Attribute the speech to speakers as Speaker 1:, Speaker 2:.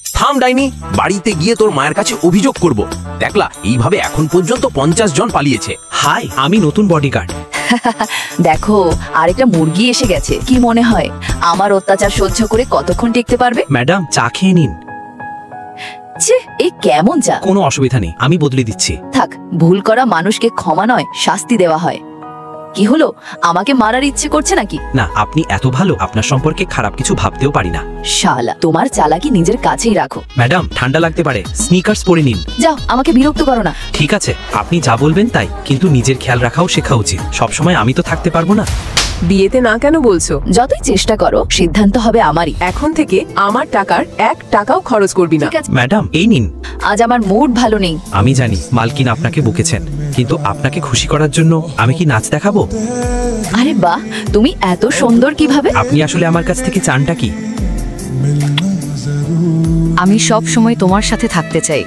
Speaker 1: থাম ডাইনি, বাড়িতে গিয়ে তোর মায়ের কাছে অভিযোগ করব। দেখলা, এইভাবে এখন পর্যন্ত 50 জন পালিয়েছে।
Speaker 2: হাই, আমি নতুন বডিগার্ড।
Speaker 3: দেখো, আরেকটা মুরগি এসে গেছে। কি মনে হয় আমার অত্যাচার সহ্য করে কতক্ষণ টিকতে পারবে?
Speaker 2: ম্যাডাম, চা খেয়ে নিন।
Speaker 3: ছে, এই কেমন চা?
Speaker 2: কোনো অসুবিধা নেই, আমি বদলে দিচ্ছি।
Speaker 3: থাক, ভুল করা মানুষকে ক্ষমা নয়, শাস্তি দেওয়া হয়। কি হলো, আমাকে মারার ইচ্ছে করছে নাকি?
Speaker 2: না, আপনি এত ভালো, আপনার সম্পর্কে খারাপ কিছু ভাবতেও পারি না।
Speaker 3: শালা, তোমার চালাকি নিজের কাছেই রাখো।
Speaker 2: ম্যাডাম, ঠান্ডা লাগতে পারে, স্নিকার্স পরে নিন।
Speaker 3: যাও, আমাকে বিরক্ত করো না।
Speaker 2: ঠিক আছে, আপনি যা বলবেন তাই, কিন্তু নিজের খেয়াল রাখাও শেখা উচিত। সবসময় আমি তো থাকতে পারবো না।
Speaker 4: বিয়েতে না কেন বলছো?
Speaker 3: যতই চেষ্টা করো, সিদ্ধান্ত হবে আমারই।
Speaker 4: এখন থেকে আমার টাকার 1 টাকাও খরচ করবি না।
Speaker 3: ঠিক আছে,
Speaker 2: ম্যাডাম, এই নিন।
Speaker 3: আজ আমার মুড ভালো নেই।
Speaker 2: আমি জানি মালকিন আপনাকে বকেছেন, কিন্তু আপনাকে খুশি করার জন্য আমি কি নাচ দেখাবো?
Speaker 3: আরে বাহ, তুমি এত সুন্দর কিভাবে?
Speaker 2: আপনি আসলে আমার কাছ থেকে চানটা কি?
Speaker 3: আমি সব সময় তোমার সাথে থাকতে চাই।